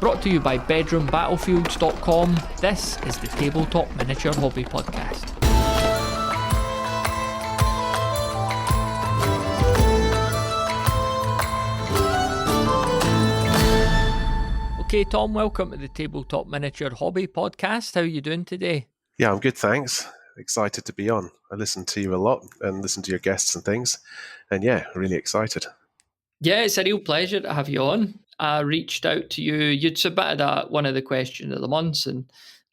Brought to you by bedroombattlefields.com, this is the Tabletop Miniature Hobby Podcast. Okay, Tom, welcome to the Tabletop Miniature Hobby Podcast. How are you doing today? Yeah, I'm good, thanks. Excited to be on. I listen to you a lot and listen to your guests and things. And yeah, really excited. Yeah, it's a real pleasure to have you on. I reached out to you. You'd submitted one of the question of the months, and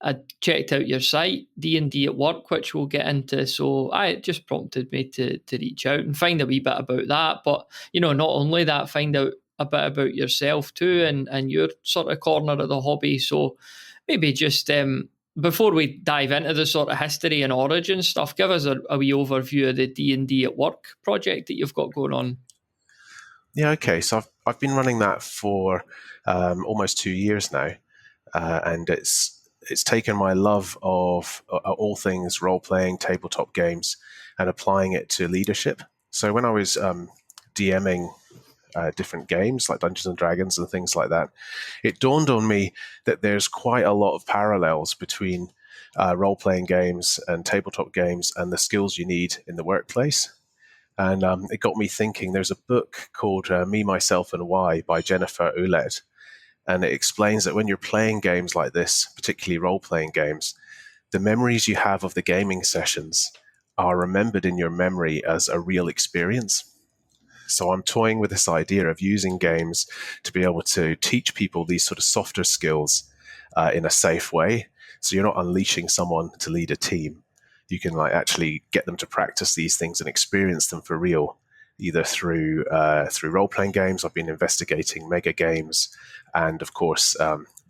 I checked out your site, D&D at Work, which we'll get into. So it just prompted me to reach out and find a wee bit about that. But, you know, not only that, find out a bit about yourself too and your sort of corner of the hobby. So maybe just before we dive into the sort of history and origin stuff, give us a wee overview of the D&D at Work project that you've got going on. Yeah, okay. So I've been running that for almost 2 years now, and it's taken my love of all things role-playing, tabletop games, and applying it to leadership. So when I was DMing different games like Dungeons and Dragons and things like that, it dawned on me that there's quite a lot of parallels between role-playing games and tabletop games and the skills you need in the workplace. And it got me thinking. There's a book called Me, Myself, and Why by Jennifer Ouellette. And it explains that when you're playing games like this, particularly role-playing games, the memories you have of the gaming sessions are remembered in your memory as a real experience. So I'm toying with this idea of using games to be able to teach people these sort of softer skills in a safe way. So you're not unleashing someone to lead a team. You can actually get them to practice these things and experience them for real, either through role-playing games. I've been investigating mega games and, of course,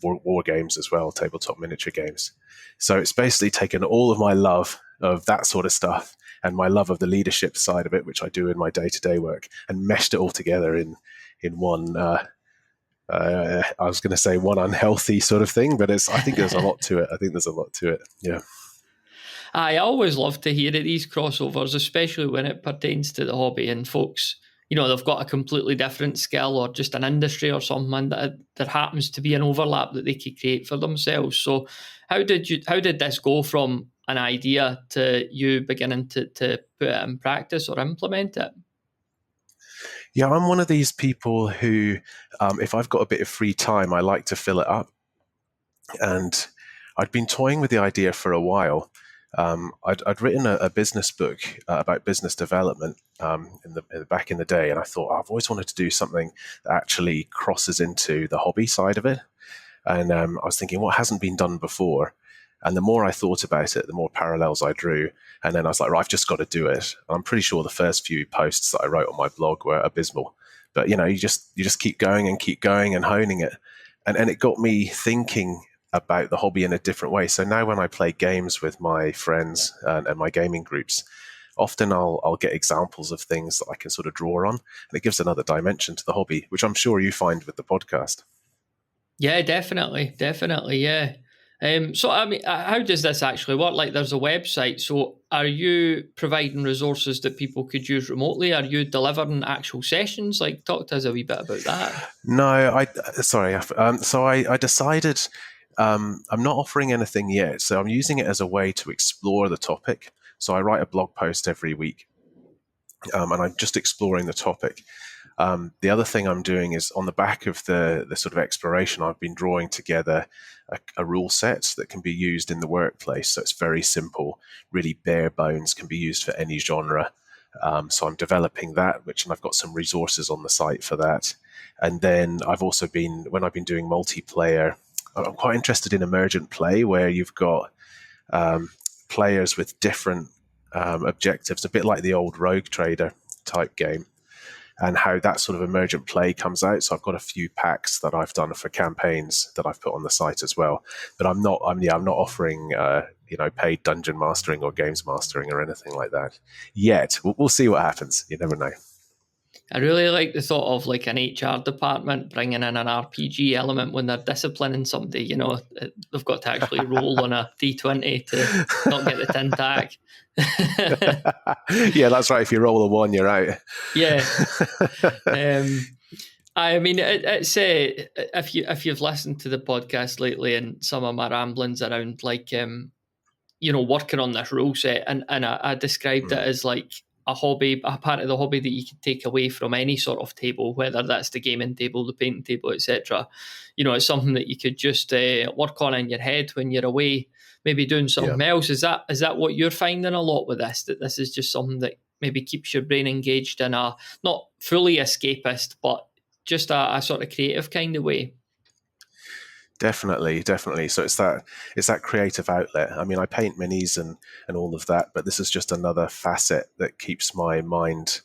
war games as well, tabletop miniature games. So it's basically taken all of my love of that sort of stuff and my love of the leadership side of it, which I do in my day-to-day work, and meshed it all together in one, I was going to say one unhealthy sort of thing, but I think there's a lot to it. Yeah. I always love to hear these crossovers, especially when it pertains to the hobby and folks, you know, they've got a completely different skill or just an industry or something that there happens to be an overlap that they could create for themselves. So how did this go from an idea to you beginning to put it in practice or implement it? Yeah, I'm one of these people who, if I've got a bit of free time, I like to fill it up. And I'd been toying with the idea for a while. I'd written a business book about business development back in the day, and I thought I've always wanted to do something that actually crosses into the hobby side of it. And I was thinking, what hasn't been done before? And the more I thought about it, the more parallels I drew. And then I was like, right, I've just got to do it. And I'm pretty sure the first few posts that I wrote on my blog were abysmal. But, you know, you just keep going and honing it. And it got me thinking about the hobby in a different way. So now when I play games with my friends and my gaming groups, often I'll get examples of things that I can sort of draw on. And it gives another dimension to the hobby, which I'm sure you find with the podcast. Yeah, definitely, yeah. So, I mean, how does this actually work? Like, there's a website. So, are you providing resources that people could use remotely? Are you delivering actual sessions? Like, talk to us a wee bit about that. No, So I decided I'm not offering anything yet. So I'm using it as a way to explore the topic. So I write a blog post every week, and I'm just exploring the topic. The other thing I'm doing is on the back of the sort of exploration, I've been drawing together a rule set that can be used in the workplace. So it's very simple, really bare bones, can be used for any genre. So I'm developing that, and I've got some resources on the site for that. And then I've also when I've been doing multiplayer, I'm quite interested in emergent play where you've got players with different objectives, a bit like the old Rogue Trader type game, and how that sort of emergent play comes out. So I've got a few packs that I've done for campaigns that I've put on the site as well. But I'm not offering paid dungeon mastering or games mastering or anything like that yet. We'll see what happens. You never know. I really like the thought of like an HR department bringing in an RPG element when they're disciplining somebody. You know, they've got to actually roll on a D20 to not get the tin tack. Yeah, that's right. If you roll a 1, you're out. Yeah. I mean, it's if you've listened to the podcast lately and some of my ramblings around like working on this rule set, and I described it Mm, as like a hobby, a part of the hobby that you can take away from any sort of table, whether that's the gaming table, the painting table, etc. It's something that you could just work on in your head when you're away, maybe doing yeah. something else. Is that what you're finding a lot with this? That this is just something that maybe keeps your brain engaged in a not fully escapist, but just a sort of creative kind of way. Definitely, definitely. So it's that creative outlet. I mean, I paint minis and all of that, but this is just another facet that keeps my mind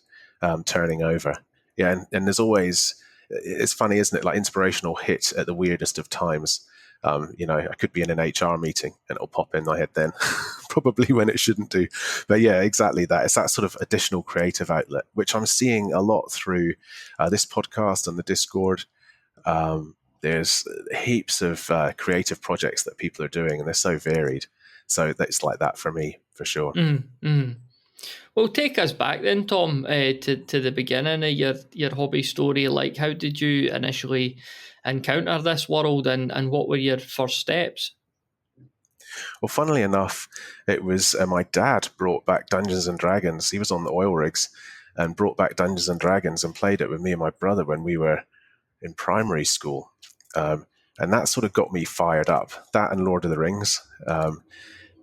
turning over. Yeah, and there's always, it's funny, isn't it? Like inspiration will hit at the weirdest of times. I could be in an HR meeting and it'll pop in my head then, probably when it shouldn't do. But yeah, exactly that. It's that sort of additional creative outlet, which I'm seeing a lot through this podcast and the Discord. There's heaps of creative projects that people are doing, and they're so varied. So that's like that for me, for sure. Mm. Well, take us back then, Tom, to the beginning of your hobby story. Like, how did you initially encounter this world, and what were your first steps? Well, funnily enough, it was my dad brought back Dungeons and Dragons. He was on the oil rigs and brought back Dungeons and Dragons and played it with me and my brother when we were in primary school. And that sort of got me fired up. That and Lord of the Rings.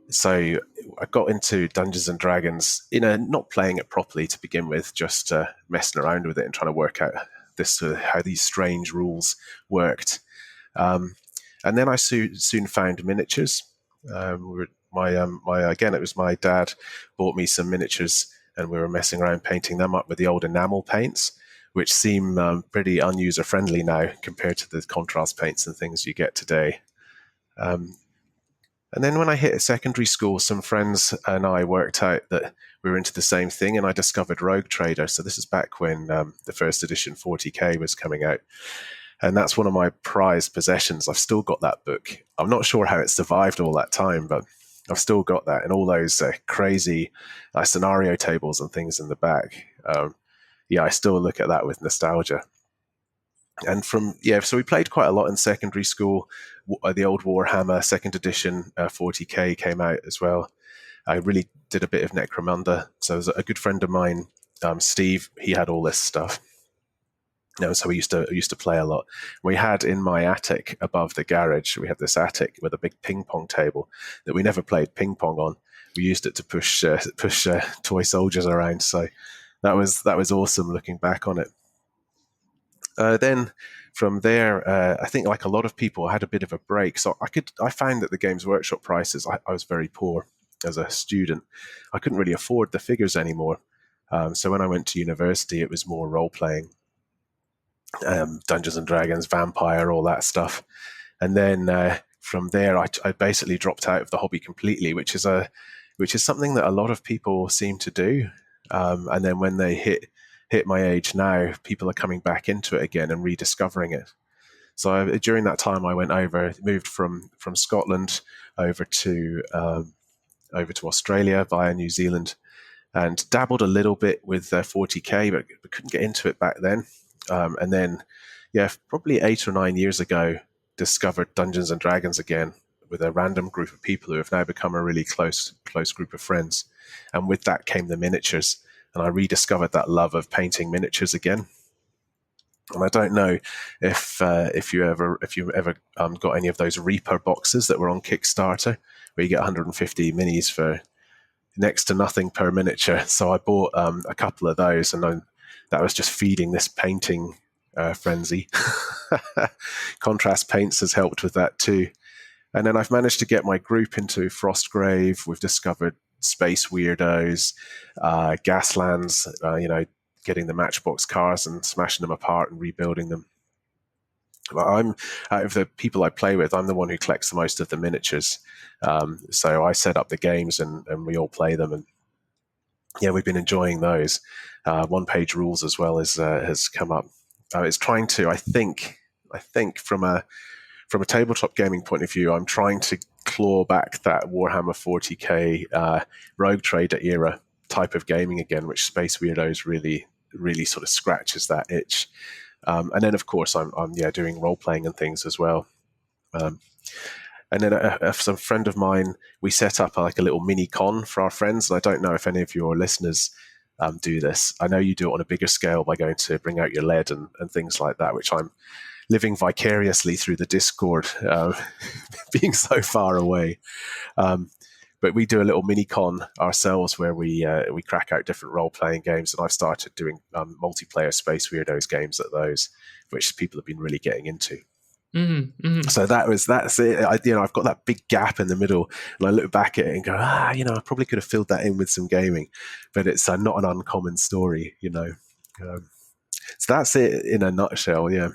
So I got into Dungeons and Dragons not playing it properly to begin with, just messing around with it and trying to work out how these strange rules worked. And then I soon found miniatures. Again, it was my dad bought me some miniatures, and we were messing around painting them up with the old enamel paints, which seem pretty unuser friendly now compared to the contrast paints and things you get today. And then when I hit secondary school, some friends and I worked out that we were into the same thing, and I discovered Rogue Trader. So this is back when the first edition 40k was coming out. And that's one of my prized possessions. I've still got that book. I'm not sure how it survived all that time, but I've still got that, and all those crazy scenario tables and things in the back. I still look at that with nostalgia. And so we played quite a lot in secondary school. The old Warhammer second edition 40k came out as well. I really did a bit of Necromunda. So there's a good friend of mine, Steve. He had all this stuff. So we used to play a lot. We had in my attic above the garage, we had this attic with a big ping pong table that we never played ping pong on. We used it to push toy soldiers around. So that was awesome looking back on it. Then from there, I think like a lot of people, I had a bit of a break. So I found that the Games Workshop prices, I was very poor as a student. I couldn't really afford the figures anymore. So when I went to university, it was more role playing, Dungeons and Dragons, Vampire, all that stuff. And then from there, I basically dropped out of the hobby completely, which is something that a lot of people seem to do. And then when they hit my age now, people are coming back into it again and rediscovering it. So during that time, I moved from Scotland over to Australia via New Zealand, and dabbled a little bit with 40k, but couldn't get into it back then. And then, probably 8 or 9 years ago, discovered Dungeons and Dragons again with a random group of people who have now become a really close group of friends. And with that came the miniatures, and I rediscovered that love of painting miniatures again. And I don't know if you ever got any of those Reaper boxes that were on Kickstarter, where you get 150 minis for next to nothing per miniature. So I bought a couple of those, and that was just feeding this painting frenzy. Contrast paints has helped with that too. And then I've managed to get my group into Frostgrave. We've discovered Space Weirdos, Gaslands, getting the Matchbox cars and smashing them apart and rebuilding them. I'm out of the people I play with, I'm the one who collects the most of the miniatures. So I set up the games and we all play them. And we've been enjoying those. One-page rules as well has come up. It's trying to, I think from a tabletop gaming point of view, I'm trying to claw back that Warhammer 40k Rogue Trader era type of gaming again, which Space Weirdos really, really sort of scratches that itch. And then, of course, I'm doing role playing and things as well. Um, and then some friend of mine, we set up like a little mini con for our friends. And I don't know if any of your listeners do this. I know you do it on a bigger scale by going to bring out your lead and things like that, which I'm living vicariously through the Discord, being so far away. But we do a little mini con ourselves where we crack out different role playing games, and I've started doing multiplayer Space Weirdos games at those, which people have been really getting into. Mm-hmm, mm-hmm. So that's it. I've got that big gap in the middle, and I look back at it and go, I probably could have filled that in with some gaming, but it's not an uncommon story, So that's it in a nutshell. Yeah.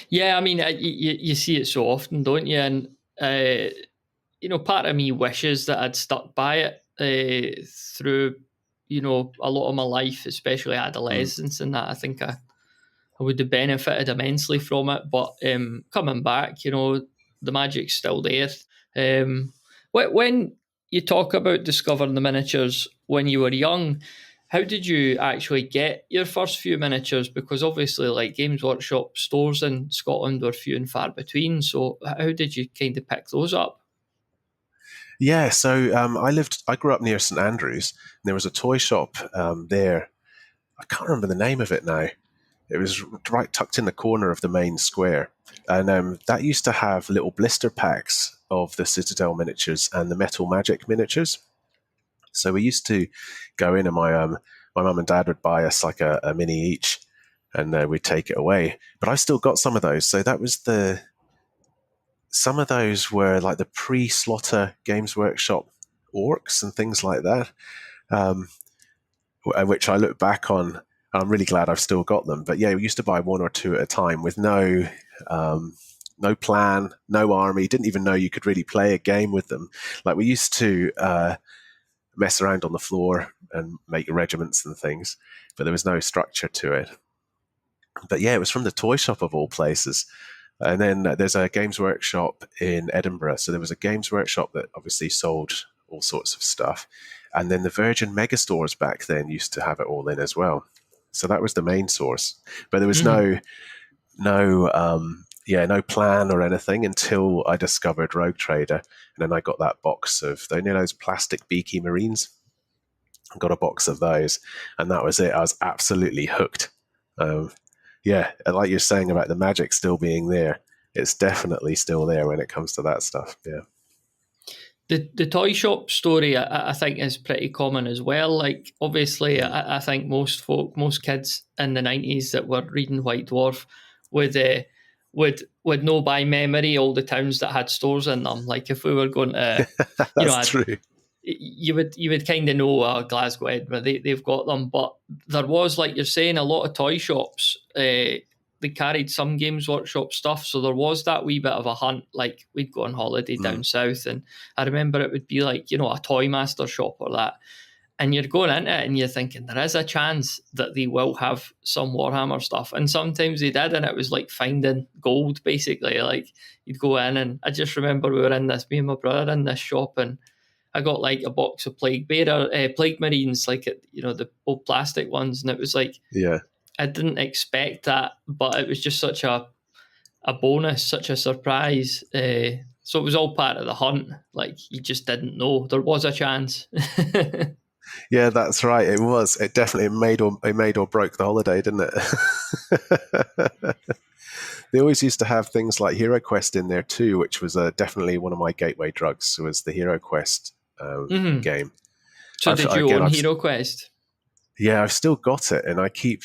Yeah, I mean, you see it so often, don't you? And part of me wishes that I'd stuck by it through, a lot of my life, especially adolescence, and that. I think I would have benefited immensely from it. But coming back, the magic's still there. When you talk about discovering the miniatures when you were young, how did you actually get your first few miniatures? Because obviously, like Games Workshop stores in Scotland were few and far between. So how did you kind of pick those up? Yeah, so I grew up near St Andrews, and there was a toy shop there. I can't remember the name of it now. It was right tucked in the corner of the main square, and that used to have little blister packs of the Citadel miniatures and the Metal Magic miniatures. So we used to go in, and my mum and dad would buy us like a mini each, and we'd take it away. But I've still got some of those. So that was some of those were like the pre-Slaughter Games Workshop orcs and things like that, which I look back on. I'm really glad I've still got them. But yeah, we used to buy one or two at a time with no plan, no army. Didn't even know you could really play a game with them. Like we used to mess around on the floor and make regiments and things, but there was no structure to it. But yeah, it was from the toy shop of all places. And then there's a Games Workshop in Edinburgh. So there was a Games Workshop that obviously sold all sorts of stuff. And then the Virgin Megastores back then used to have it all in as well. So that was the main source. But there was no plan or anything until I discovered Rogue Trader. And then I got that box of, those plastic Beaky Marines? I got a box of those. And that was it. I was absolutely hooked. Yeah, like you're saying about the magic still being there, it's definitely still there when it comes to that stuff. Yeah. The toy shop story, I think, is pretty common as well. Like, obviously, I think most kids in the 90s that were reading White Dwarf would know by memory all the towns that had stores in them. Like, if we were going to, That's true. You would kind of know Glasgow, Edinburgh, they've got them. But there was, like you're saying, a lot of toy shops. They carried some Games Workshop stuff, so there was that wee bit of a hunt. Like we'd go on holiday down south, and I remember it would be like a Toy Master shop or that, and you're going into it and you're thinking there is a chance that they will have some Warhammer stuff, and sometimes they did, and it was like finding gold basically. Like you'd go in, and I just remember me and my brother in this shop, and I got like a box of Plague Marines, like the old plastic ones, and it was like, yeah, I didn't expect that, but it was just such a bonus, such a surprise. So it was all part of the hunt. Like you just didn't know there was a chance. Yeah, that's right. It was. It definitely made or broke the holiday, didn't it? They always used to have things like Hero Quest in there too, which was definitely one of my gateway drugs. Was the Hero Quest game. So did you own Hero Quest? Yeah, I've still got it, and I keep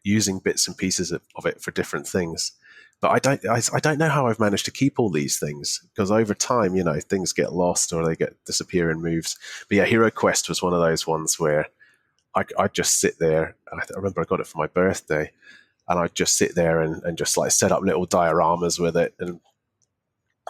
using bits and pieces of it for different things. But I don't know how I've managed to keep all these things, because over time, things get lost or they disappear in moves. But yeah, Hero Quest was one of those ones where I'd just sit there. I remember I got it for my birthday, and I'd just sit there and just like set up little dioramas with it, and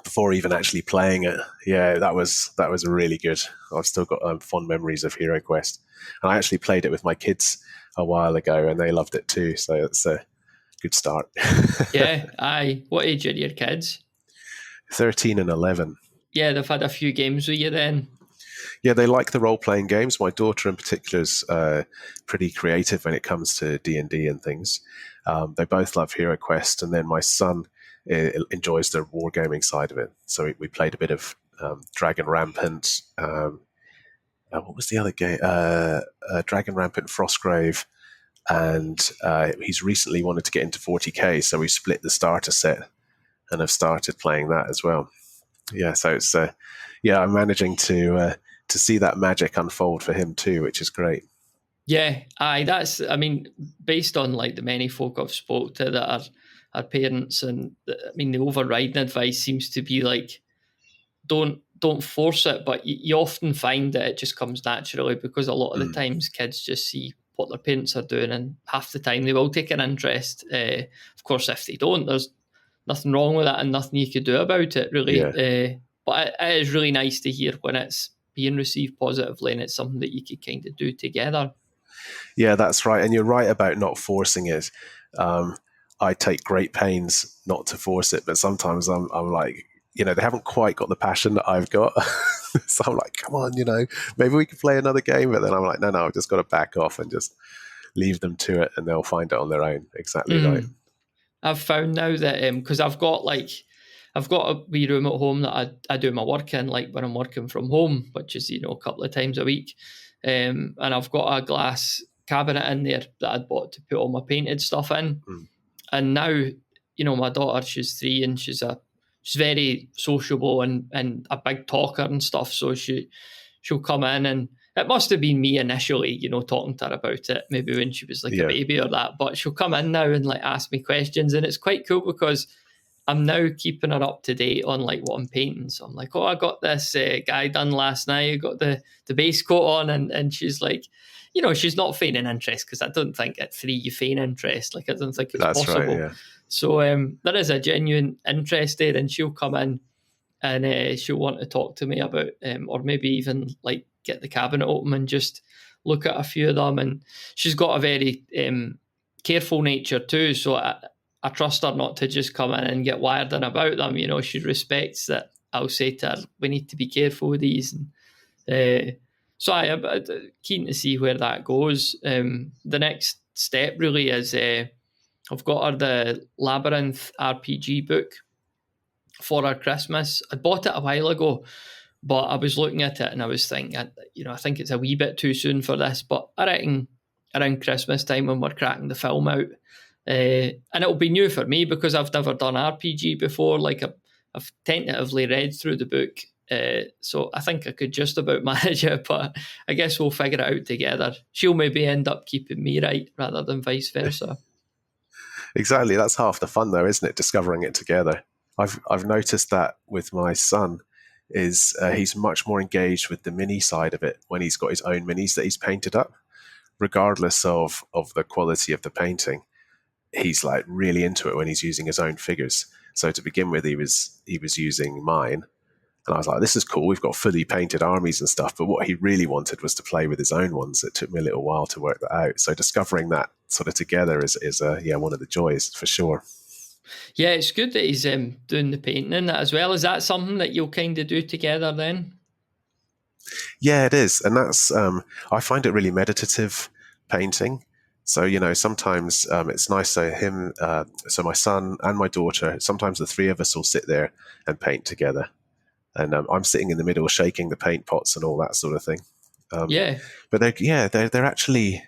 before even actually playing it. Yeah, that was really good. I've still got fond memories of Hero Quest, and I actually played it with my kids a while ago, and they loved it too. So it's a good start. Yeah, aye. What age are your kids? 13 and 11. Yeah, they've had a few games with you then. Yeah, they like the role-playing games. My daughter in particular is pretty creative when it comes to D&D and things. They both love Hero Quest, and then my son enjoys the wargaming side of it. So we played a bit of Dragon Rampant. What was the other game? Dragon Rampant, Frostgrave, and he's recently wanted to get into 40k, so we split the starter set and have started playing that as well. Yeah, so it's I'm managing to see that magic unfold for him too, which is great. Yeah, that's, I mean, based on like the many folk I've spoke to that are parents, and I mean, the overriding advice seems to be like, don't force it, but you often find that it just comes naturally, because a lot of the times kids just see what their parents are doing, and half the time they will take an interest. Of course, if they don't, there's nothing wrong with that and nothing you could do about it, really. Yeah. But it is really nice to hear when it's being received positively and it's something that you could kind of do together. Yeah, that's right. And you're right about not forcing it. I take great pains not to force it, but sometimes I'm like, they haven't quite got the passion that I've got. So I'm like, come on, maybe we could play another game. But then I'm like, no, I've just got to back off and just leave them to it, and they'll find it on their own. Exactly right. I've found now that because I've got a wee room at home that I do my work in, like when I'm working from home, which is a couple of times a week, and I've got a glass cabinet in there that I'd bought to put all my painted stuff in. And now, my daughter, she's 3, and she's very sociable and a big talker and stuff. So she'll come in, and it must have been me initially, talking to her about it, maybe when she was like a baby or that. But she'll come in now and like ask me questions, and it's quite cool because I'm now keeping her up to date on like what I'm painting. So I'm like, oh, I got this guy done last night. I got the base coat on, and she's like, she's not feigning interest, because I don't think at 3 you feign interest. Like, I don't think it's That's possible. right, yeah. So there is a genuine interest there, and she'll come in and she'll want to talk to me about, or maybe even like get the cabinet open and just look at a few of them. And she's got a very careful nature too, so I trust her not to just come in and get wired in about them. She respects that I'll say to her, we need to be careful with these. And so I'm keen to see where that goes. The next step really is I've got her the Labyrinth RPG book for her Christmas. I bought it a while ago, but I was looking at it and I was thinking, I think it's a wee bit too soon for this, but I reckon around Christmas time when we're cracking the film out, and it'll be new for me because I've never done RPG before. Like I've tentatively read through the book, so I think I could just about manage it, but I guess we'll figure it out together. She'll maybe end up keeping me right rather than vice versa. Exactly. That's half the fun, though, isn't it? Discovering it together. I've noticed that with my son, is he's much more engaged with the mini side of it when he's got his own minis that he's painted up, regardless of the quality of the painting. He's like really into it when he's using his own figures. So to begin with, he was using mine, and I was like, this is cool. We've got fully painted armies and stuff. But what he really wanted was to play with his own ones. It took me a little while to work that out. So discovering that sort of together is one of the joys for sure. Yeah, it's good that he's doing the painting in that as well. Is that something that you'll kind of do together then? Yeah, it is. And that's, I find it really meditative painting. So, sometimes it's nice. So my son and my daughter, sometimes the 3 of us will sit there and paint together. And I'm sitting in the middle, shaking the paint pots and all that sort of thing. Yeah. But they're actually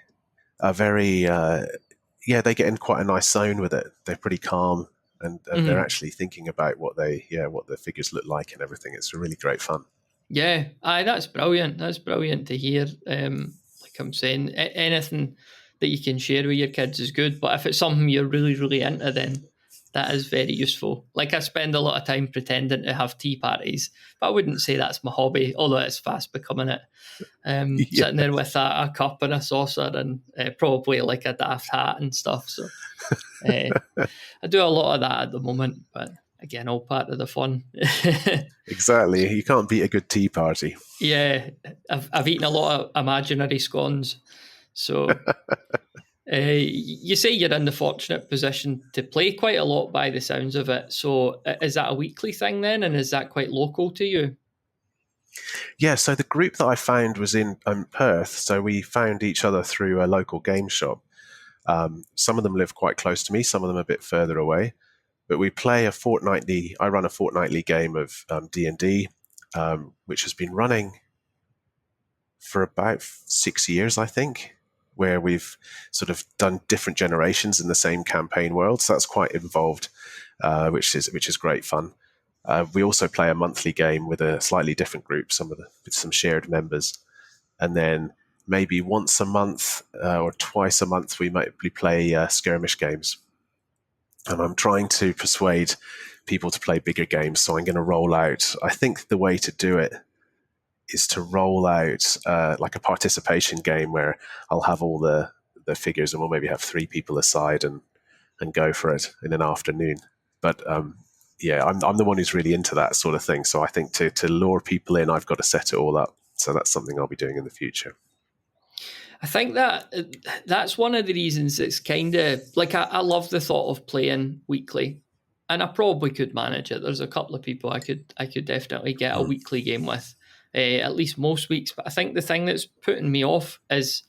a very, they get in quite a nice zone with it. They're pretty calm, and they're actually thinking about what the figures look like and everything. It's really great fun. Yeah, that's brilliant. That's brilliant to hear. Like I'm saying, anything that you can share with your kids is good. But if it's something you're really, really into, then that is very useful. Like I spend a lot of time pretending to have tea parties, but I wouldn't say that's my hobby, although it's fast becoming it. Sitting there with a cup and a saucer and probably like a daft hat and stuff. So I do a lot of that at the moment, but again, all part of the fun. Exactly. You can't beat a good tea party. Yeah, I've eaten a lot of imaginary scones. So you say you're in the fortunate position to play quite a lot by the sounds of it. So is that a weekly thing then? And is that quite local to you? Yeah, so the group that I found was in Perth. So we found each other through a local game shop. Some of them live quite close to me, some of them a bit further away. But we play a fortnightly. I run a fortnightly game of D&D, which has been running for about 6 years, I think, where we've sort of done different generations in the same campaign world. So that's quite involved, which is great fun. We also play a monthly game with a slightly different group, with some shared members, and then maybe once a month or twice a month we might play skirmish games. And I'm trying to persuade people to play bigger games, so I'm going to roll out. I think the way to do it is to roll out like a participation game where I'll have all the figures, and we'll maybe have 3 people aside and go for it in an afternoon. But yeah, I'm the one who's really into that sort of thing. So I think to lure people in, I've got to set it all up. So that's something I'll be doing in the future. I think that's one of the reasons it's kind of like I love the thought of playing weekly, and I probably could manage it. There's a couple of people I could definitely get a weekly game with, at least most weeks. But I think the thing that's putting me off is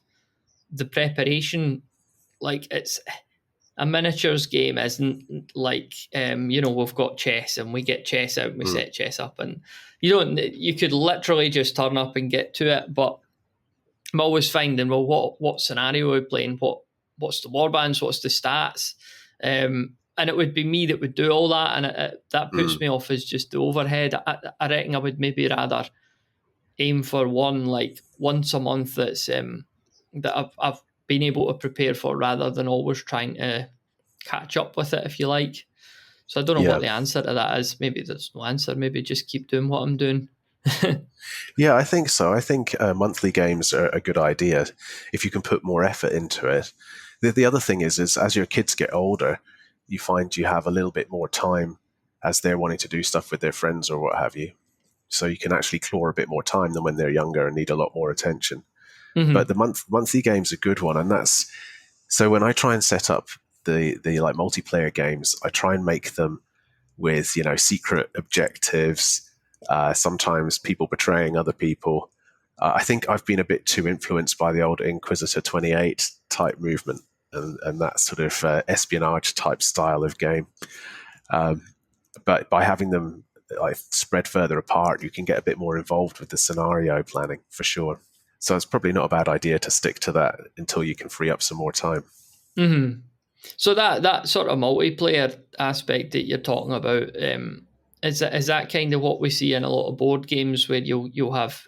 the preparation. Like, it's a miniatures game isn't like we've got chess and we get chess out and we set chess up, and you could literally just turn up and get to it. But I'm always finding, well, what scenario are we playing? What's the warbands? What's the stats? And it would be me that would do all that, and that puts me off as just the overhead. I reckon I would maybe rather aim for one like once a month that I've been able to prepare for, rather than always trying to catch up with it, if you like. So I don't know what the answer to that is. Maybe there's no answer. Maybe just keep doing what I'm doing. Yeah, I think so. I think monthly games are a good idea if you can put more effort into it. The other thing is as your kids get older, you find you have a little bit more time as they're wanting to do stuff with their friends or what have you. So you can actually claw a bit more time than when they're younger and need a lot more attention. Mm-hmm. But the monthly game's a good one, and that's so when I try and set up the like multiplayer games, I try and make them with secret objectives. Sometimes people betraying other people. I think I've been a bit too influenced by the old Inquisitor 28 type movement and that sort of espionage type style of game. But by having them spread further apart, you can get a bit more involved with the scenario planning for sure. So it's probably not a bad idea to stick to that until you can free up some more time. Mm-hmm. So that sort of multiplayer aspect that you're talking about, is that kind of what we see in a lot of board games, where you'll have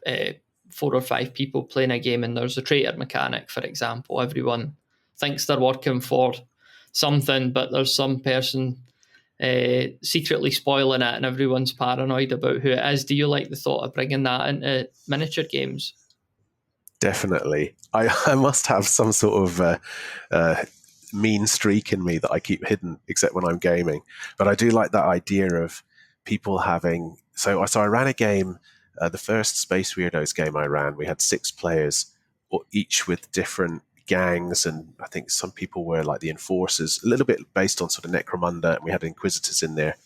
4 or 5 people playing a game, and there's a traitor mechanic, for example. Everyone thinks they're working for something, but there's some person secretly spoiling it, and everyone's paranoid about who it is. Do you like the thought of bringing that into miniature games? Definitely. I must have some sort of mean streak in me that I keep hidden, except when I'm gaming. But I do like that idea of people having. So I ran a game, the first Space Weirdos game I ran. We had 6 players, each with different gangs, and I think some people were like the enforcers, a little bit based on sort of Necromunda, and we had Inquisitors in there.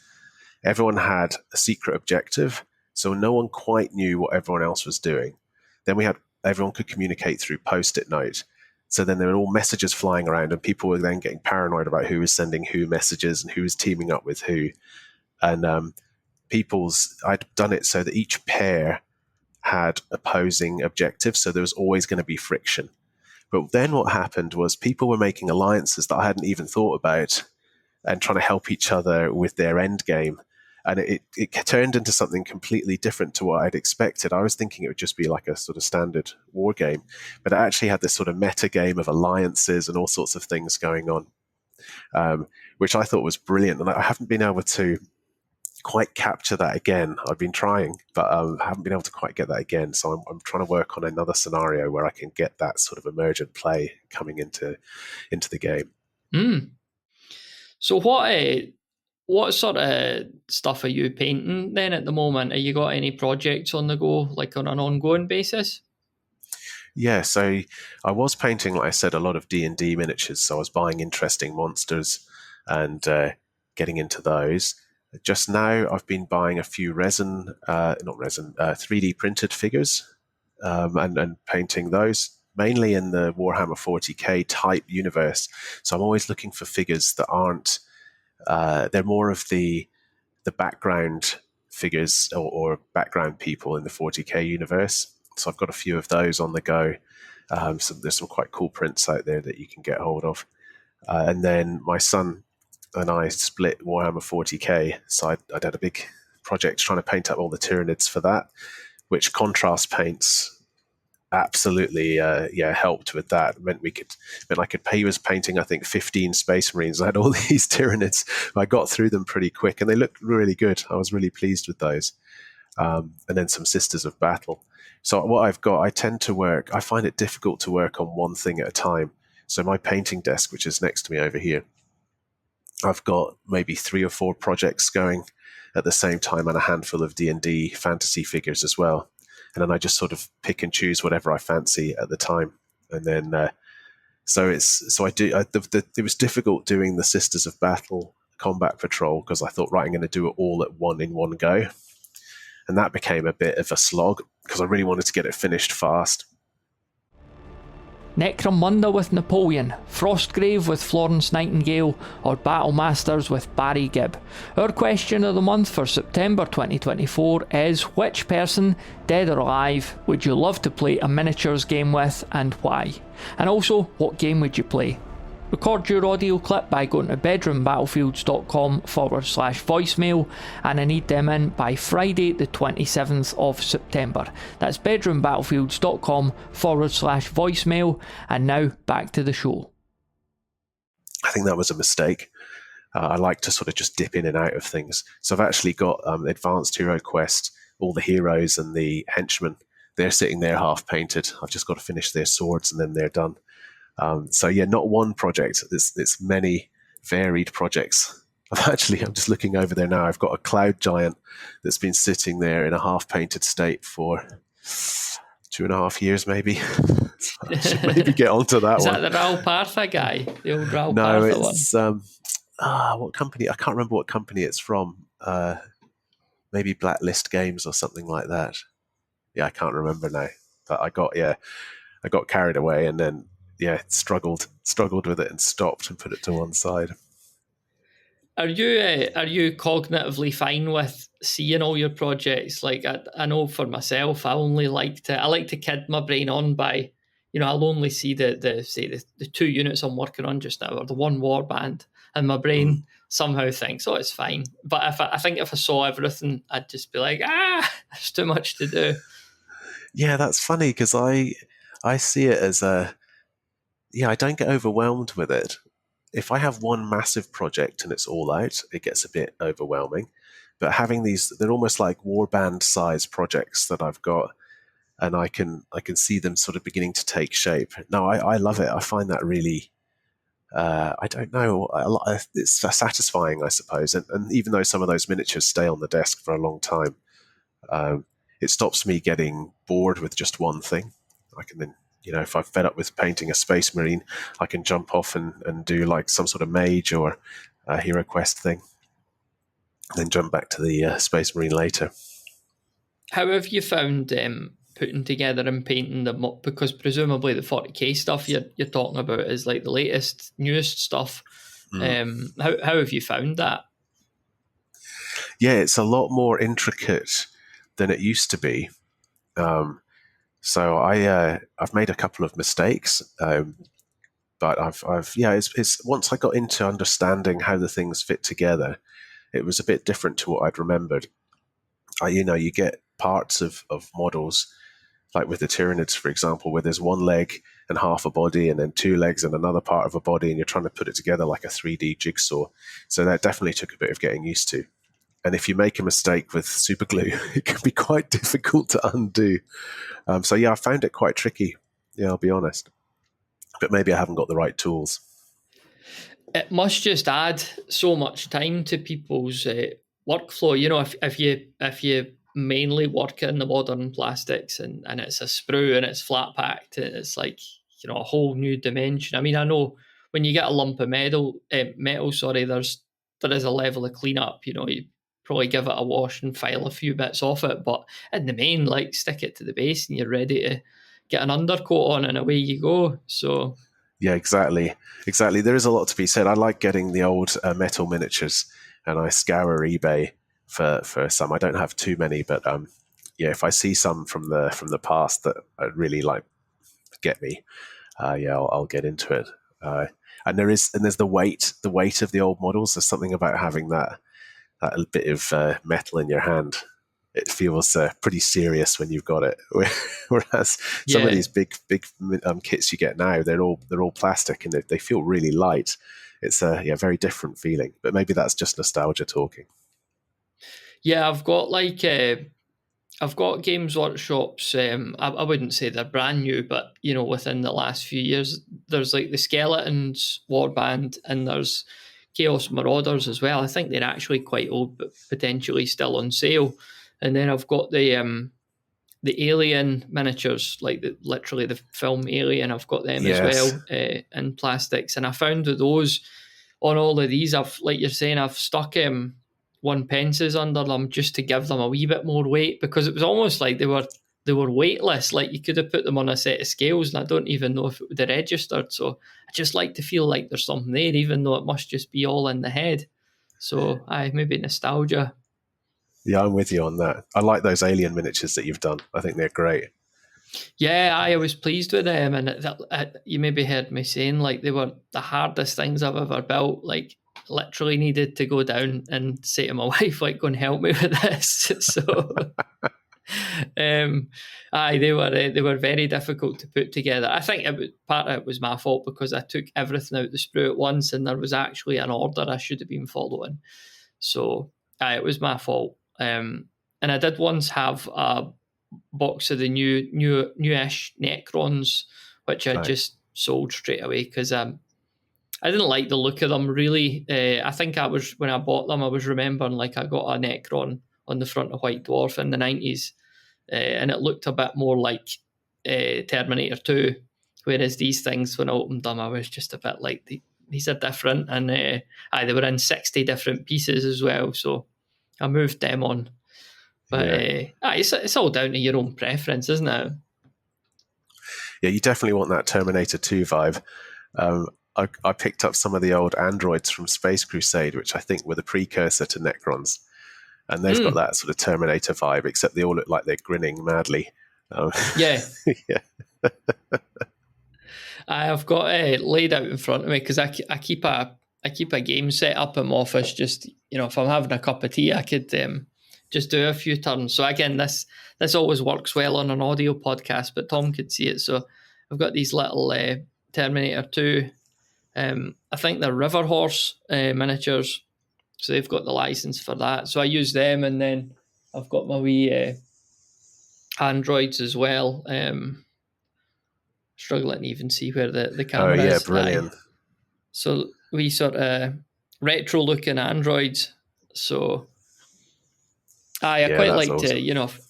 Everyone had a secret objective, so no one quite knew what everyone else was doing. Then everyone could communicate through post-it note. So then there were all messages flying around, and people were then getting paranoid about who was sending who messages and who was teaming up with who. And I'd done it so that each pair had opposing objectives, so there was always going to be friction. But then what happened was people were making alliances that I hadn't even thought about and trying to help each other with their end game. And it turned into something completely different to what I'd expected. I was thinking it would just be like a sort of standard war game, but it actually had this sort of meta game of alliances and all sorts of things going on, which I thought was brilliant. And I haven't been able to quite capture that again. I've been trying, but I haven't been able to quite get that again. So I'm trying to work on another scenario where I can get that sort of emergent play coming into the game. So what sort of stuff are you painting then at the moment? Have you got any projects on the go, like on an ongoing basis? Yeah, so I was painting, like I said, a lot of D&D miniatures. So I was buying interesting monsters and getting into those. Just now, I've been buying a few 3D printed figures and painting those. mainly in the Warhammer 40k type universe. So I'm always looking for figures that aren't. They're more of the background figures or background people in the 40k universe. So I've got a few of those on the go. So there's some quite cool prints out there that you can get hold of. And then my son and I split Warhammer 40k. So I did a big project trying to paint up all the Tyranids for that, which contrast paints absolutely helped with that. It meant I could pay. He was painting, I think, 15 Space Marines. I had all these Tyranids. I got through them pretty quick, and they looked really good. I was really pleased with those. And then some Sisters of Battle. So what I've got, I find it difficult to work on one thing at a time. So my painting desk, which is next to me over here, I've got maybe 3 or 4 projects going at the same time, and a handful of D&D fantasy figures as well. And then I just sort of pick and choose whatever I fancy at the time. And then, it was difficult doing the Sisters of Battle combat patrol because I thought, right, I'm going to do it all in one go. And that became a bit of a slog because I really wanted to get it finished fast. Necromunda with Napoleon, Frostgrave with Florence Nightingale, or Battle Masters with Barry Gibb. Our question of the month for September 2024 is: which person, dead or alive, would you love to play a miniatures game with and why? And also, what game would you play? Record your audio clip by going to bedroombattlefields.com/voicemail, and I need them in by Friday the 27th of September. That's bedroombattlefields.com/voicemail, and now back to the show. I think that was a mistake. I like to sort of just dip in and out of things. So I've actually got Advanced Hero Quest, all the heroes and the henchmen. They're sitting there half painted. I've just got to finish their swords and then they're done. Not one project. It's many varied projects. I'm just looking over there now. I've got a cloud giant that's been sitting there in a half-painted state for 2.5 years, maybe. I should maybe get onto that Is one. Is that the Raoul Partha guy? The old Raoul No, Partha it's one? what company? I can't remember what company it's from. Maybe Blacklist Games or something like that. Yeah, I can't remember now. But I got carried away and then struggled with it and stopped and put it to one side. Are you cognitively fine with seeing all your projects? Like I know for myself, I like to kid my brain on by, I'll only see the 2 units I'm working on just now, or the 1 warband, and my brain somehow thinks, oh, it's fine. But if I saw everything, I'd just be like, there's too much to do. Yeah, that's funny because I see it as I don't get overwhelmed with it. If I have one massive project and it's all out, it gets a bit overwhelming. But having these, they're almost like warband size projects that I've got, and I can see them sort of beginning to take shape. No, I love it. I find that really, I don't know, it's satisfying, I suppose. And even though some of those miniatures stay on the desk for a long time, it stops me getting bored with just one thing. I can then, if I'm fed up with painting a Space Marine, I can jump off and do like some sort of mage or a Hero Quest thing, and then jump back to the Space Marine later. How have you found putting together and painting them up? Because presumably the 40k stuff you're talking about is like the latest, newest stuff. How have you found that? Yeah, it's a lot more intricate than it used to be. So I've made a couple of mistakes, but it's once I got into understanding how the things fit together, it was a bit different to what I'd remembered. You get parts of models, like with the Tyranids, for example, where there's 1 leg and half a body, and then 2 legs and another part of a body, and you're trying to put it together like a 3D jigsaw. So that definitely took a bit of getting used to. And if you make a mistake with super glue, it can be quite difficult to undo. I found it quite tricky. Yeah, I'll be honest. But maybe I haven't got the right tools. It must just add so much time to people's workflow. If you mainly work in the modern plastics and it's a sprue and it's flat packed, it's like, a whole new dimension. I mean, I know when you get a lump of metal, there is a level of cleanup. You probably give it a wash and file a few bits off it, but in the main, like, stick it to the base and you're ready to get an undercoat on and away you go. So Yeah, exactly. There is a lot to be said. I like getting the old metal miniatures, and I scour eBay for some. I don't have too many, but yeah, if I see some from the past that I really like, get me, yeah, I'll get into it. And there's the weight of the old models. There's something about having that bit of metal in your hand. It feels pretty serious when you've got it. Whereas some of yeah. these big kits you get now, they're all plastic and they feel really light. It's a very different feeling. But maybe that's just nostalgia talking. Yeah, I've got Games Workshops. I wouldn't say they're brand new, but within the last few years, there's like the Skeletons Warband, and there's Chaos Marauders as well. I think they're actually quite old, but potentially still on sale. And then I've got the Alien miniatures, like literally the film Alien. I've got them as Yes. well in plastics, and I found with those on all of these, like you're saying, I've stuck one pences under them just to give them a wee bit more weight, because it was almost like they were weightless. Like you could have put them on a set of scales, and I don't even know if it would have registered. So I just like to feel like there's something there, even though it must just be all in the head. So maybe nostalgia. Yeah, I'm with you on that. I like those alien miniatures that you've done. I think they're great. Yeah, I was pleased with them, and you maybe heard me saying like they were the hardest things I've ever built. Like literally needed to go down and say to my wife, like, "Go and help me with this." So, they were very difficult to put together. I think part of it was my fault because I took everything out the sprue at once, and there was actually an order I should have been following. So, it was my fault. And I did once have a box of the newish Necrons, which I Right. just sold straight away because I didn't like the look of them really. I think when I bought them, I was remembering like I got a Necron on the front of White Dwarf in the 90s, and it looked a bit more like Terminator 2. Whereas these things, when I opened them, I was just a bit like, these are different, and they were in 60 different pieces as well. So I moved them on. But Yeah. it's all down to your own preference, isn't it? Yeah, you definitely want that Terminator 2 vibe. Um, I picked up some of the old androids from Space Crusade, which I think were the precursor to Necrons. And they've got Mm, that sort of Terminator vibe, except they all look like they're grinning madly. Um, yeah, yeah, I've got it laid out in front of me because I keep a game set up in my office. Just if I'm having a cup of tea, I could just do a few turns. So again, this always works well on an audio podcast, but Tom could see it. So I've got these little Terminator 2. I think they're River Horse miniatures, so they've got the license for that. So I use them, and then I've got my wee androids as well. Struggling to even see where the oh camera yeah, is. brilliant. So we sort of retro looking androids. So I Yeah, quite that's like to, awesome.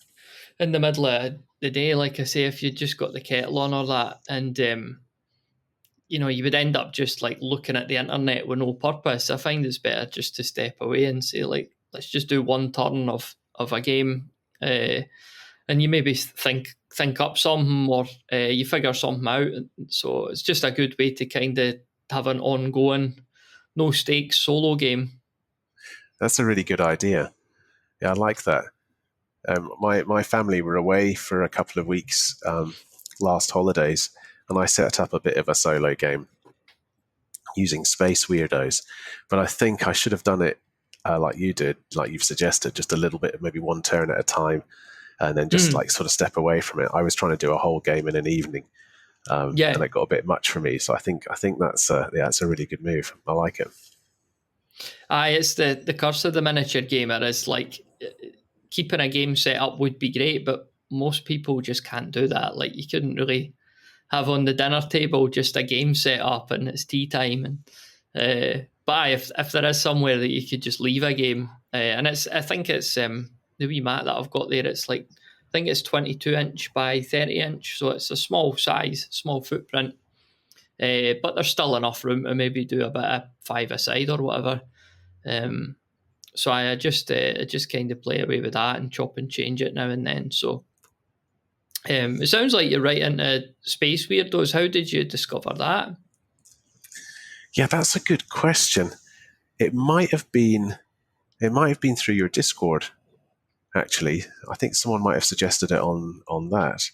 in the middle of the day, like I say, if you just got the kettle on or that, and you would end up just like looking at the internet with no purpose. I find it's better just to step away and say, like, let's just do one turn of a game, and you maybe think up something, or you figure something out. So it's just a good way to kind of have an ongoing, no stakes solo game. That's a really good idea. Yeah, I like that. My family were away for a couple of weeks last holidays, and I set up a bit of a solo game using Space Weirdos. But I think I should have done it like you did, like you've suggested, just a little bit, maybe one turn at a time, and then just Mm, like sort of step away from it. I was trying to do a whole game in an evening, and yeah, it got a bit much for me. So I think that's that's a really good move. I like it. it's the curse of the miniature gamer is like keeping a game set up would be great, but most people just can't do that. Like you couldn't really have on the dinner table just a game set up and it's tea time. And but if there is somewhere that you could just leave a game, and I think it's the wee mat that I've got there. It's like I think it's 22-inch by 30-inch, so it's a small size, small footprint. But there's still enough room to maybe do a bit of five-a-side or whatever. Um, so I just kind of play away with that and chop and change it now and then. So It sounds like you're right into Space Weirdos. How did you discover that? Yeah, that's a good question. It might have been through your Discord, actually. I think someone might have suggested it on that.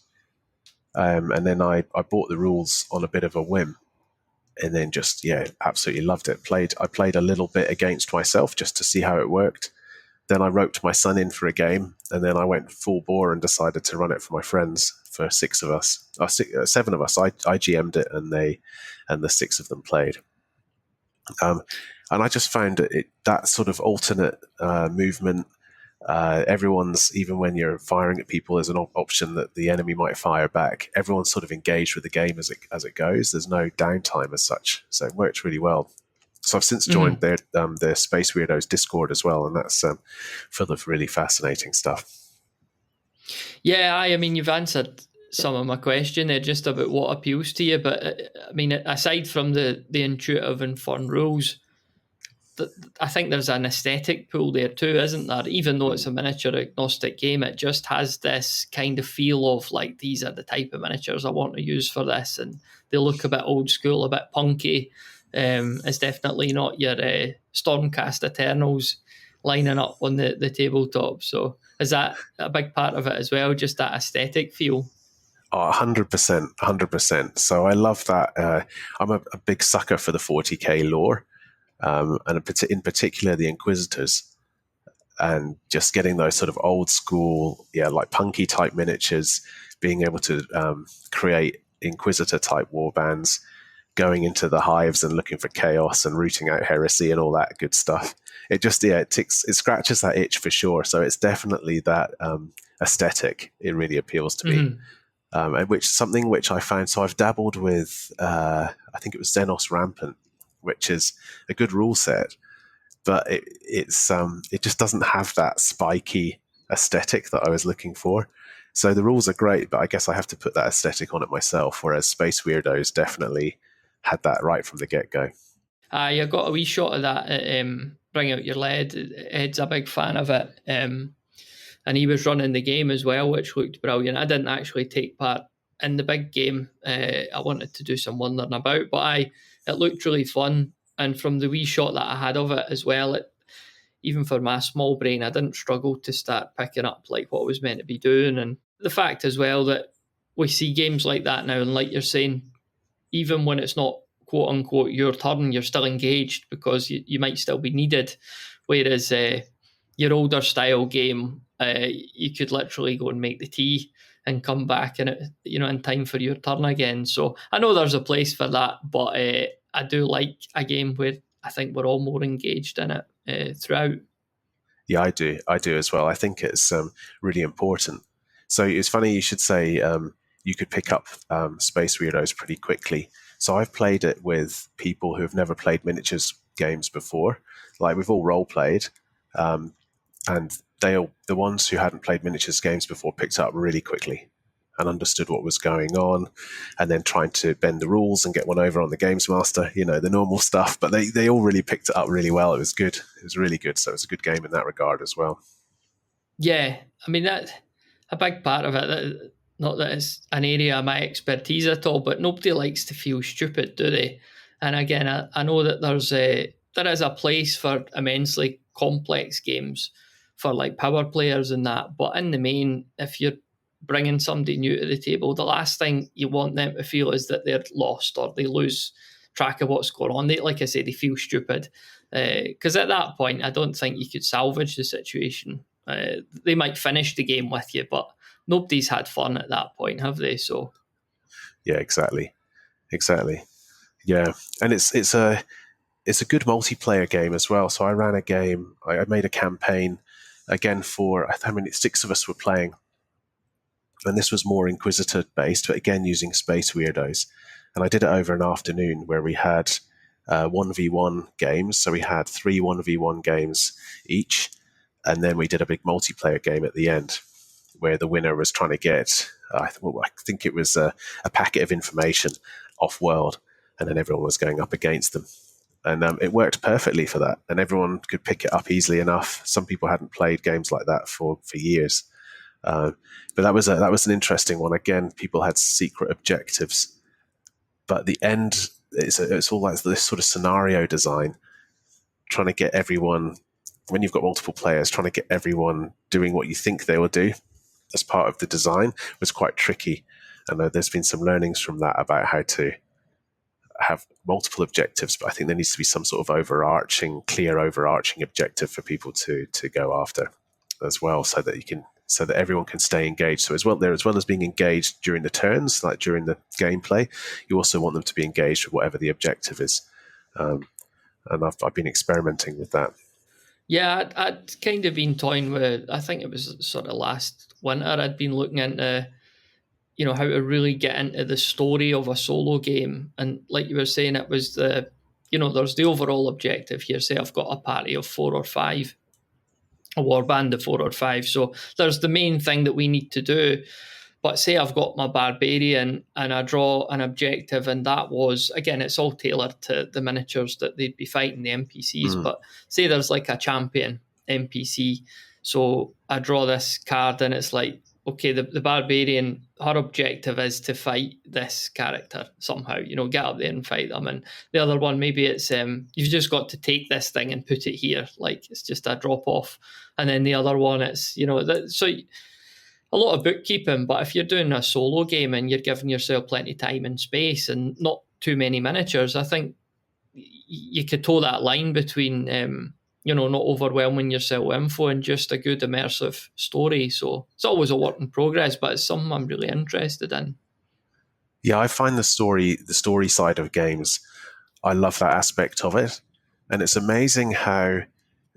And then I bought the rules on a bit of a whim, and then just, yeah, absolutely loved it. I played a little bit against myself just to see how it worked. Then I roped my son in for a game, and then I went full bore and decided to run it for my friends. For seven of us, I GM'd it, and the six of them played. And I just found that sort of alternate movement. Everyone's, even when you're firing at people, there's an option that the enemy might fire back. Everyone's sort of engaged with the game as it goes. There's no downtime as such, so it works really well. So I've since joined their Space Weirdos Discord as well, and that's full of really fascinating stuff. Yeah, I mean, you've answered some of my question there just about what appeals to you, but I mean, aside from the intuitive and fun rules, I think there's an aesthetic pull there too, isn't there? Even though it's a miniature agnostic game, it just has this kind of feel of like, these are the type of miniatures I want to use for this, and they look a bit old school, a bit punky. It's definitely not your Stormcast Eternals lining up on the tabletop. So is that a big part of it as well, just that aesthetic feel? Oh, 100%, 100%. So I love that. I'm a big sucker for the 40k lore, and in particular the Inquisitors, and just getting those sort of old school, like punky type miniatures, being able to create Inquisitor type warbands, going into the hives and looking for chaos and rooting out heresy and all that good stuff. It just, it scratches that itch for sure. So it's definitely that aesthetic. It really appeals to me. And something which I found. So I've dabbled with, I think it was Xenos Rampant, which is a good rule set, but it just doesn't have that spiky aesthetic that I was looking for. So the rules are great, but I guess I have to put that aesthetic on it myself. Whereas Space Weirdos definitely had that right from the get-go. You got a wee shot of that at Bring Out Your Lead. Ed's a big fan of it. And he was running the game as well, which looked brilliant. I didn't actually take part in the big game. I wanted to do some wondering about, but it looked really fun. And from the wee shot that I had of it as well, even for my small brain, I didn't struggle to start picking up like what I was meant to be doing. And the fact as well that we see games like that now, and like you're saying, even when it's not quote unquote your turn, you're still engaged because you might still be needed. Whereas your older style game, you could literally go and make the tea and come back in time for your turn again. So I know there's a place for that, but I do like a game where I think we're all more engaged in it throughout. Yeah, I do as well. I think it's really important. So it's funny you should say you could pick up Space Weirdos pretty quickly. So I've played it with people who've never played miniatures games before. Like, we've all role played, and the ones who hadn't played miniatures games before picked up really quickly and understood what was going on, and then trying to bend the rules and get one over on the games master, the normal stuff. But they all really picked it up really well. It was good. It was really good. So it was a good game in that regard as well. Yeah, I mean, that's a big part of it. Not that it's an area of my expertise at all, but nobody likes to feel stupid, do they? And again, I know that there is a place for immensely complex games for like power players and that. But in the main, if you're bringing somebody new to the table, the last thing you want them to feel is that they're lost or they lose track of what's going on. Like I say, they feel stupid. Because at that point, I don't think you could salvage the situation. They might finish the game with you, but nobody's had fun at that point, have they? So, yeah, exactly. Yeah, and it's a good multiplayer game as well. So I ran a game. I made a campaign again for, I mean, 6 of us were playing, and this was more Inquisitor based, but again using Space Weirdos. And I did it over an afternoon where we had 1v1 games. So we had 3 1v1 games each, and then we did a big multiplayer game at the end, where the winner was trying to get, I think it was a packet of information off-world, and then everyone was going up against them. And it worked perfectly for that, and everyone could pick it up easily enough. Some people hadn't played games like that for years. But that was an interesting one. Again, people had secret objectives, but at the end, it's all like this sort of scenario design, trying to get everyone, when you've got multiple players, trying to get everyone doing what you think they will do as part of the design was quite tricky. And there's been some learnings from that about how to have multiple objectives, but I think there needs to be some sort of clear overarching objective for people to go after as well, so that everyone can stay engaged. So as well as being engaged during the turns, like during the gameplay, you also want them to be engaged with whatever the objective is. And I've been experimenting with that. Yeah, I'd kind of been toying with, I think it was sort of last winter, I'd been looking into, how to really get into the story of a solo game. And like you were saying, it was there's the overall objective here. Say I've got a party of 4 or 5, a warband of 4 or 5. So there's the main thing that we need to do. But say I've got my barbarian and I draw an objective, and that was, again, it's all tailored to the miniatures that they'd be fighting, the NPCs. But say there's like a champion NPC. So I draw this card and it's like, okay, the barbarian, her objective is to fight this character somehow, get up there and fight them. And the other one, maybe it's you've just got to take this thing and put it here, like it's just a drop off. And then the other one, it's so a lot of bookkeeping. But if you're doing a solo game and you're giving yourself plenty of time and space and not too many miniatures, I think you could toe that line between not overwhelming yourself with info and just a good immersive story. So it's always a work in progress, but it's something I'm really interested in. Yeah, I find the story side of games, I love that aspect of it. And it's amazing how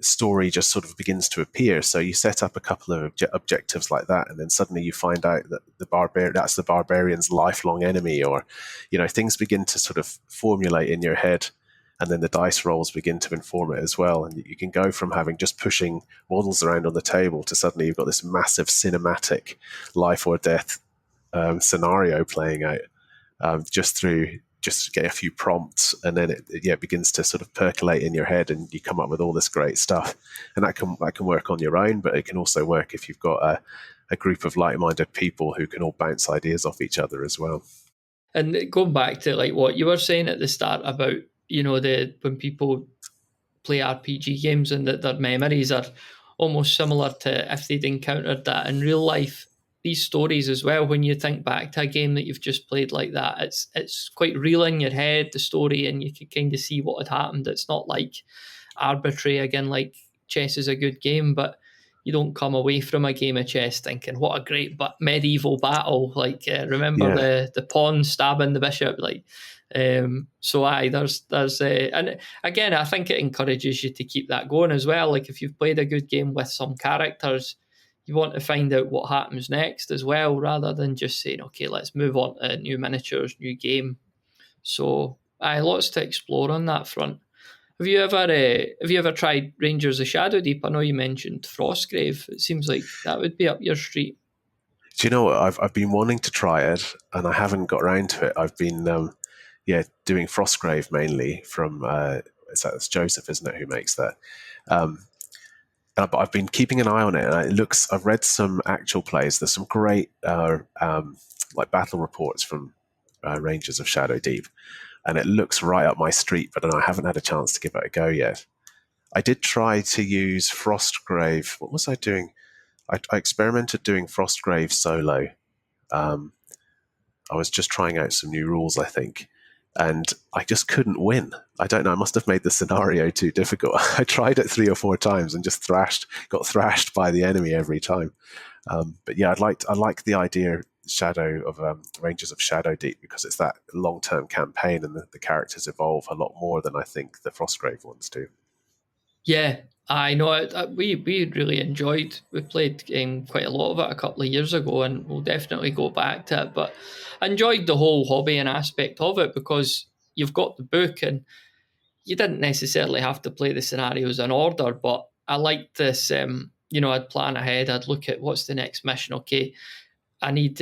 story just sort of begins to appear. So you set up a couple of objectives like that, and then suddenly you find out that that's the barbarian's lifelong enemy, or things begin to sort of formulate in your head, and then the dice rolls begin to inform it as well. And you can go from having just pushing models around on the table to suddenly you've got this massive cinematic life or death scenario playing out just get a few prompts, and then it begins to sort of percolate in your head, and you come up with all this great stuff. And that can work on your own, but it can also work if you've got a group of like-minded people who can all bounce ideas off each other as well. And going back to like what you were saying at the start about when people play RPG games and that their memories are almost similar to if they'd encountered that in real life. These stories as well, when you think back to a game that you've just played like that, it's quite real in your head, the story, and you can kind of see what had happened. It's not like arbitrary. Again, like chess is a good game, but you don't come away from a game of chess thinking, what a great medieval battle. Like, remember the pawn stabbing the bishop? Like, so there's and again, I think it encourages you to keep that going as well. Like if you've played a good game with some characters, you want to find out what happens next as well, rather than just saying, okay, let's move on to new miniatures, new game. So lots to explore on that front. Have you ever tried Rangers of Shadowdeep? I know you mentioned Frostgrave. It seems like that would be up your street. Do you know what? I've been wanting to try it, and I haven't got around to it. I've been doing Frostgrave mainly from it's Joseph, isn't it, who makes that? But I've been keeping an eye on it, and I've read some actual plays. There's some great like battle reports from Rangers of Shadowdeep, and it looks right up my street. But I haven't had a chance to give it a go yet. I did try to use Frostgrave. What was I doing? I experimented doing Frostgrave solo. I was just trying out some new rules, I think, and I just couldn't win. I don't know. I must have made the scenario too difficult. I tried it 3 or 4 times and just got thrashed by the enemy every time. But yeah, I like the idea of Rangers of Shadowdeep, because it's that long-term campaign, and the characters evolve a lot more than I think the Frostgrave ones do. Yeah, I know. We really enjoyed. We played quite a lot of it a couple of years ago, and we'll definitely go back to it. But I enjoyed the whole hobby and aspect of it, because you've got the book, and you didn't necessarily have to play the scenarios in order. But I liked this. I'd plan ahead. I'd look at what's the next mission. Okay, I need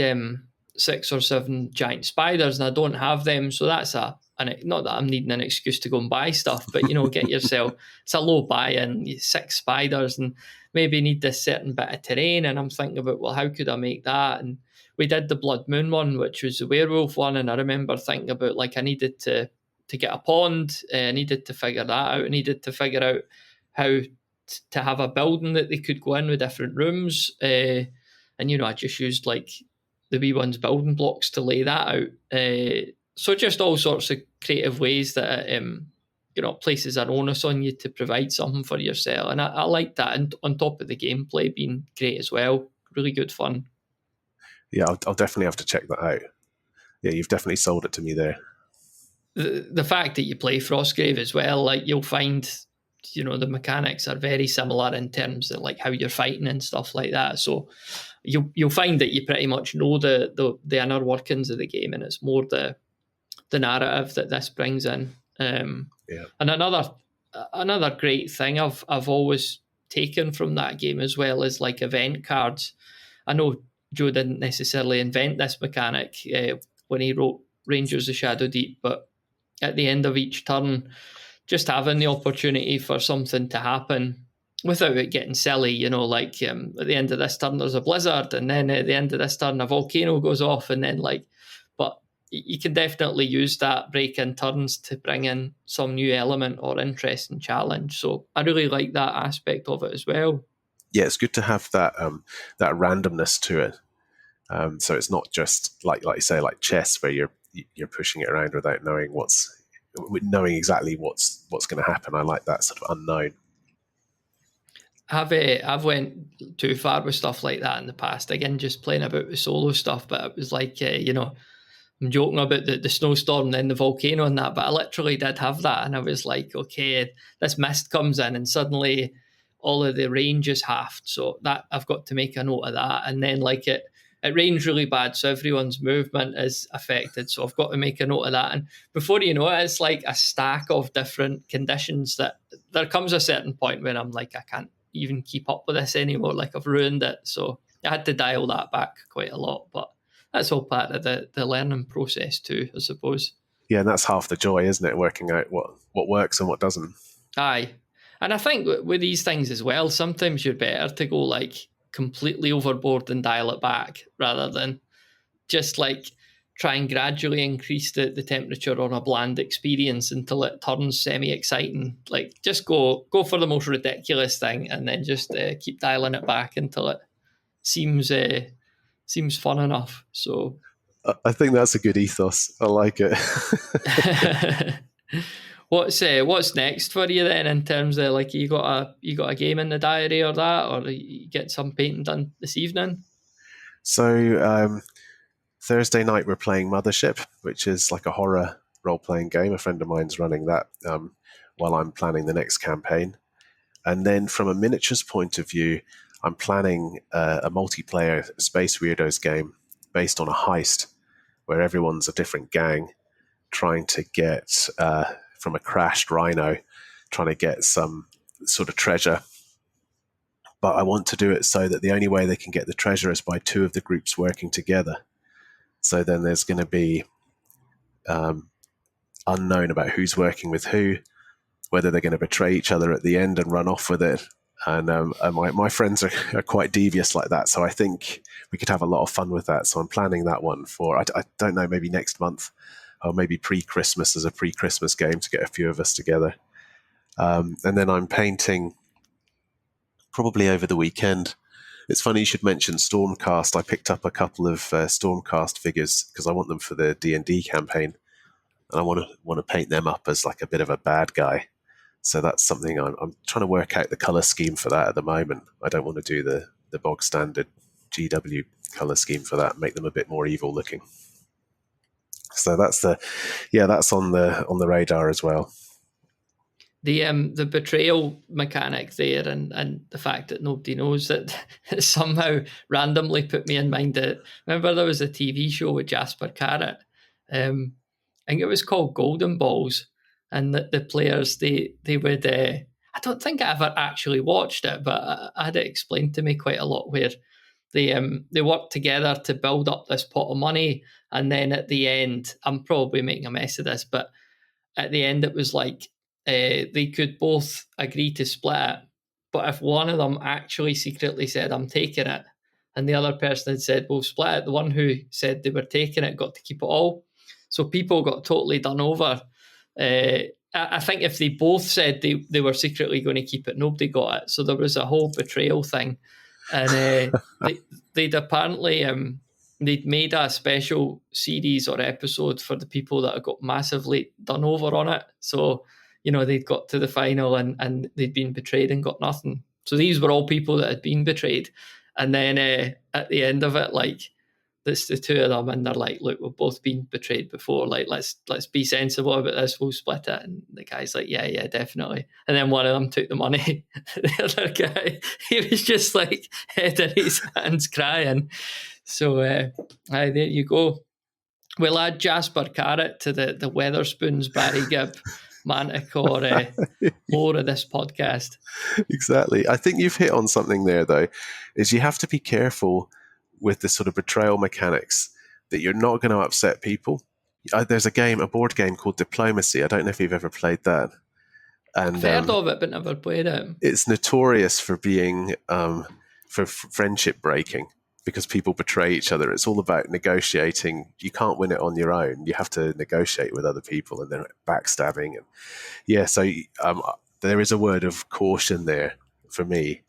6 or 7 giant spiders, and I don't have them, so that's a and not that I'm needing an excuse to go and buy stuff, but get yourself, it's a low buy-in, 6 spiders, and maybe need this certain bit of terrain. And I'm thinking about, well, how could I make that? And we did the Blood Moon one, which was the werewolf one, and I remember thinking about, like, I needed to get a pond, I needed to figure that out, I needed to figure out how to have a building that they could go in with different rooms, and I just used like the wee ones building blocks to lay that out. So just all sorts of creative ways that places an onus on you to provide something for yourself, and I like that. And on top of the gameplay being great as well, really good fun. Yeah, I'll definitely have to check that out. Yeah, you've definitely sold it to me there. The fact that you play Frostgrave as well, like, you'll find the mechanics are very similar in terms of like how you're fighting and stuff like that. So you'll find that you pretty much know the inner workings of the game, and it's more the narrative that this brings in. And another great thing I've always taken from that game as well is like event cards. I know Joe didn't necessarily invent this mechanic when he wrote Rangers of Shadow Deep, but at the end of each turn, just having the opportunity for something to happen without it getting silly, like at the end of this turn there's a blizzard, and then at the end of this turn a volcano goes off, and then but you can definitely use that break in turns to bring in some new element or interest and challenge. So I really like that aspect of it as well. Yeah, it's good to have that randomness to it. So it's not just like you say, like chess, where you're pushing it around without knowing exactly what's going to happen. I like that sort of unknown. I've went too far with stuff like that in the past. Again, just playing about with solo stuff, but it was like I'm joking about the snowstorm, then the volcano and that, but I literally did have that, and I was like, okay, this mist comes in, and suddenly all of the range is halved. So that I've got to make a note of that, and then like it rains really bad, so everyone's movement is affected. So I've got to make a note of that. And before you know it, it's like a stack of different conditions that there comes a certain point when I'm like, I can't even keep up with this anymore. Like, I've ruined it. So I had to dial that back quite a lot. But that's all part of the learning process too, I suppose. Yeah, and that's half the joy, isn't it? Working out what works and what doesn't. Aye. And I think with these things as well, sometimes you're better to go like completely overboard and dial it back, rather than just like try and gradually increase the temperature on a bland experience until it turns semi-exciting. Like, just go for the most ridiculous thing, and then just keep dialing it back until it seems fun enough. So I think that's a good ethos. I like it. What's next for you then, in terms of like, you got a game in the diary or that, or you get some painting done this evening? So Thursday night we're playing Mothership, which is like a horror role-playing game. A friend of mine's running that while I'm planning the next campaign. And then from a miniatures point of view, I'm planning a multiplayer Space Weirdos game based on a heist where everyone's a different gang trying to get from a crashed rhino, trying to get some sort of treasure. But I want to do it so that the only way they can get the treasure is by two of the groups working together. So then there's going to be unknown about who's working with who, whether they're going to betray each other at the end and run off with it. And my friends are quite devious like that, so I think we could have a lot of fun with that. So I'm planning that one for, I don't know, maybe next month, or maybe pre-Christmas, as a pre-Christmas game to get a few of us together. And then I'm painting probably over the weekend. It's funny you should mention Stormcast. I picked up a couple of Stormcast figures because I want them for the D&D campaign, and I want to paint them up as like a bit of a bad guy. So that's something I'm trying to work out the color scheme for that at the moment. I don't want to do the bog standard GW color scheme for that, make them a bit more evil looking. So that's on the radar as well. The betrayal mechanic there, and the fact that nobody knows that somehow randomly put me in mind that, remember there was a TV show with Jasper Carrot, I think it was called Golden Balls, and the players they would I don't think I ever actually watched it, but I had it explained to me quite a lot, where they worked together to build up this pot of money, and then at the end, I'm probably making a mess of this, but at the end it was like they could both agree to split it, but if one of them actually secretly said, I'm taking it, and the other person had said, we'll split it, the one who said they were taking it got to keep it all. So people got totally done over. I think if they both said they were secretly going to keep it, nobody got it. So there was a whole betrayal thing. And they'd apparently they'd made a special series or episode for the people that had got massively done over on it. So, they'd got to the final and they'd been betrayed and got nothing. So these were all people that had been betrayed. And then at the end of it, like, it's the two of them, and they're like, look, we've both been betrayed before. Like, let's be sensible about this. We'll split it. And the guy's like, yeah, definitely. And then one of them took the money. The other guy, he was just like head in his hands crying. So there you go. We'll add Jasper Carrot to the Weatherspoons, Barry Gibb, Manticore lore of this podcast. Exactly. I think you've hit on something there, though, is you have to be careful with the sort of betrayal mechanics that you're not going to upset people. There's a board game called Diplomacy. I don't know if you've ever played that. And I've heard of it, but never played it. It's notorious for being for friendship breaking because people betray each other. It's all about negotiating. You can't win it on your own. You have to negotiate with other people, and then backstabbing. And so there is a word of caution there for me,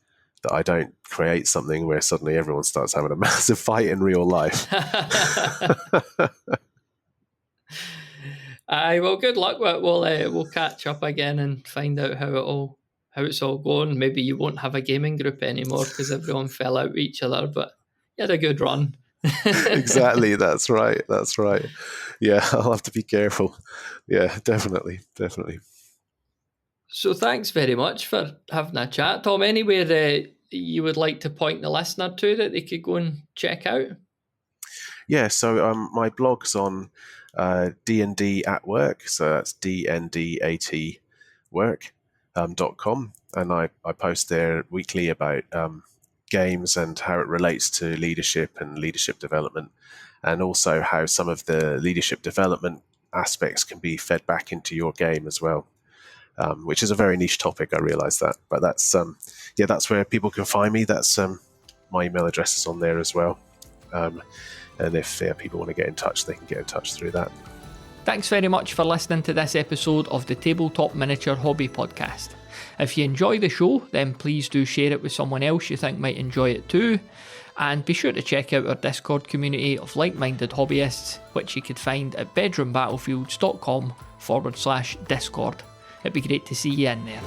that I don't create something where suddenly everyone starts having a massive fight in real life. Well, good luck with it. We'll catch up again and find out how it's all going. Maybe you won't have a gaming group anymore because everyone fell out with each other, but you had a good run. Exactly, that's right. Yeah, I'll have to be careful. Yeah, definitely. So thanks very much for having a chat, Tom. Anywhere you would like to point the listener to that they could go and check out? Yeah, so my blog's on D&D at Work, so that's DNDAT work.com, and I post there weekly about games and how it relates to leadership and leadership development, and also how some of the leadership development aspects can be fed back into your game as well. Which is a very niche topic, I realise that, but that's where people can find me. That's my email address is on there as well, and if people want to get in touch, they can get in touch through that. Thanks very much for listening to this episode of the Tabletop Miniature Hobby Podcast. If you enjoy the show, then please do share it with someone else you think might enjoy it too, and be sure to check out our Discord community of like-minded hobbyists, which you could find at bedroombattlefields.com/Discord. It'd be great to see you in there.